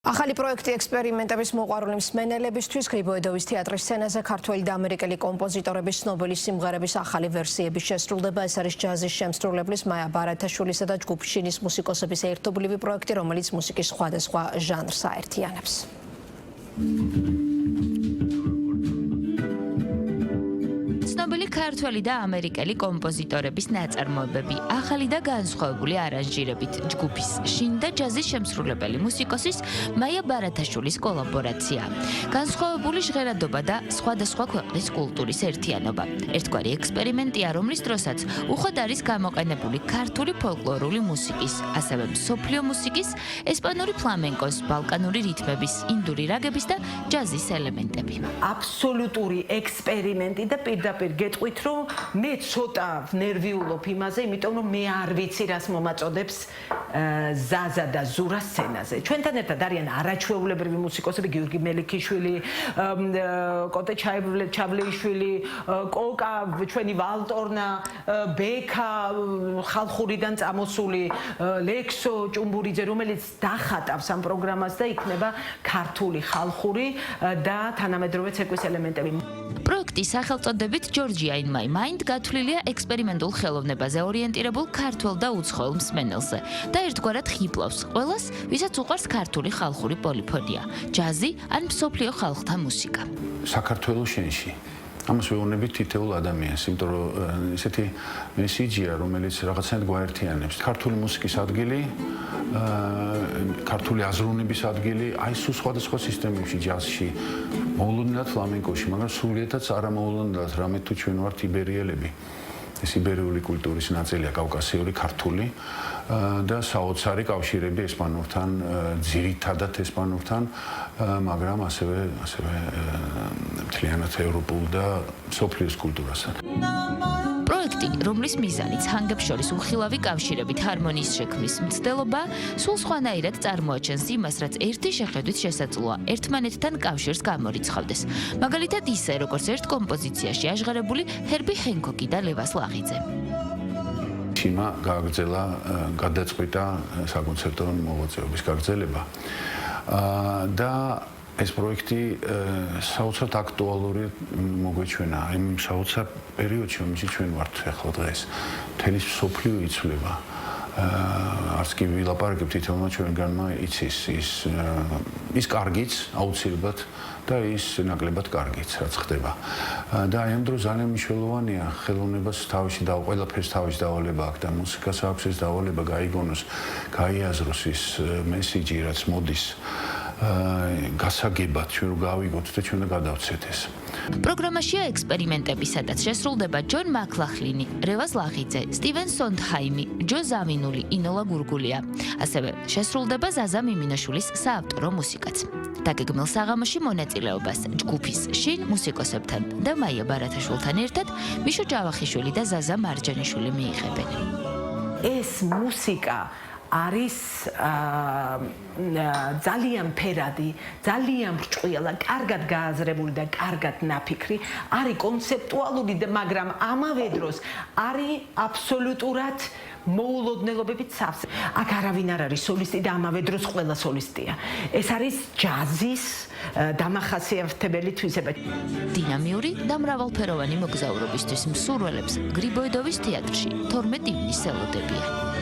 ახალი პროექტი ექსპერიმენტების მოყვარული მსმენელებისთვის გრიბოედოვის თეატრის სცენაზე ქართველი და ამერიკელი კომპოზიტორების ცნობილი სიმღერების ახალი ვერსიების შესრულდება. ეს არის ჯაზის შემსრულებლის მაია ბარათაშვილისა და ჯგუფ შინის მუსიკოსების ერთობლივი პროექტი, რომელიც მუსიკის სხვადასხვა ჟანრს აერთიანებს. ცნობილი ქართველი და ამერიკელი კომპოზიტორების ნაწარმოებები, ახალი და განსხვავებული არანჟირებით, ჯგუფის შინ და ჯაზის შემსრულებელი მუსიკოსის მაია ბარათაშვილის კოლაბორაცია. განსხვავებული ჟღერადობა და სხვადასხვა ქვეყნის კულტურის ერთიანობა. ერთგვარი ექსპერიმენტია, რომლის დროსაც უხვად არის გამოყენებული ქართული ფოლკლორული მუსიკის, ასევე მსოფლიო მუსიკის, ესპანური ფლამენკოს, ბალკანური რითმების, ინდური რაგების და ჯაზის ელემენტები. აბსოლუტური ექსპერიმენტი და პირდაპირ გეტყვით, რომ მე ცოტა ნერვიულობ იმაზე, იმიტომ რომ მე არ ვიცი, რას მომაწოდებს ზაზა და ზურა სცენაზე. ჩვენთან ერთად არიან არაჩვეულებრივი მუსიკოსები, გიორგი მელიქიშვილი, კოტე ჩავლეიშვილი, კოკა, ჩვენი ვალტორნა, ბექა, ხალხურიდან წამოსული ლექსო ჭუმბურიძე, რომელიც დახატავს ამ პროგრამას და იქნება ქართული ხალხური და თანამედროვე ცეკვის ელემენტები. პროექტის სახელწოდებით ჯორჯია in my mind გათვლილია ექსპერიმენტულ ხელოვნებაზე ორიენტირებულ ქართველ და უცხოელ მსმენელზე და ერთგვარად ხიბლავს ყველას, ვისაც უყვარს ქართული ხალხური პოლიფონია, ჯაზი ან მსოფლიო ხალხთა მუსიკა. საქართველოს შენში ამას ვეუბნებით თითოეულ ადამიანს, იმიტომ რომ ესეთი მესიჯია, რომელიც რაღაცნაირად გვაერთიანებს. ქართული მუსიკის ადგილი, ქართული აზროვნების ადგილი, აი სულ სხვადასხვა სისტემებში, ჯაზში, მოულოდნელად ფლამენკოში, მაგრამ სრულიადაც არამოულოდნელად, რამე თუ ჩვენ ვართ იბერიელები. ეს იბერიული კულტურის ნაწილია, კავკასიური, ქართული და საოცარი კავშირები ესპანურთან, ძირითადად ესპანურთან, მაგრამ ასევე მთლიანად ევროპულ და მსოფლიოს კულტურასთან. პროექტი, რომლის მიზანიც ჰანგებს შორის უხილავი კავშირებით ჰარმონიის შექმნის მცდელობა, სულ სხვანაირად წარმოაჩენს იმას, რაც ერთი შეხედვით შესაძლოა ერთმანეთთან კავშირს გამორიცხავდეს. მაგალითად ისე, როგორც ერთ კომპოზიციაში აჟღერებული ჰერბი ჰენკოკი და ლევას ლაღიძე. შიმა გააგრძელა, გადაწყვიტა საკონცერტო მოღვაწეობის გაგრძელება და ეს პროექტი საოცრად აქტუალური მოგვეჩვენა იმ საოცარ პერიოდში, რომელშიც ჩვენ ვართ ახლა დღეს. მთელი მსოფლიო იცვლება. არც კი ვილაპარაკებ თითოეულმა ჩვენგანმა იცის ის კარგიც აუცილებლად და ის ნაკლებად კარგიც, რაც ხდება. და აი ამ დროს ძალიან მნიშვნელოვანია ხელოვნებას თავში და ყველაფერს თავში დავალება აქვს და მუსიკას აქვს ეს დავალება გაიგონოს, გაიაზროს ის მესიჯი, რაც მოდის. გასაგებად ჩვენ რომ გავიგოთ და ჩვენ გადავცეთ ეს. პროგრამაშია ექსპერიმენტები, სადაც შესრულდება ჯონ მაკლახლინი, რევაზ ლაღიძე, სტივენ სონდჰაიმი, ჯო ზამინული, ინოლა გურგულია. ასევე შესრულდება ზაზა მიმინაშვილის საავტორო მუსიკაც. დაგეგმილ საღამოში მონაწილეობას ჯგუფის შინ მუსიკოსებთან და მაია ბარათაშვილთან ერთად მიშო ჯავახიშვილი და ზაზა მარჯანიშვილი მიიღებენ. ეს მუსიკა არის ძალიან ფერადი, ძალიან ბრჭყვიალა, კარგად გააზრებული და კარგად ნაფიქრი, არის კონცეპტუალური, მაგრამ ამავე დროს არის აბსოლუტურად მოულოდნელობებით სავსე. აქ არავინ არ არის სოლისტი და ამავე დროს ყველა სოლისტია. ეს არის ჯაზის დამახასიათებელი თვისება. დინამიური და მრავალფეროვანი მოგზაურობისთვის მსურველებს გრიბოედოვის თეატრში 12 ივნისს ელოდებიან.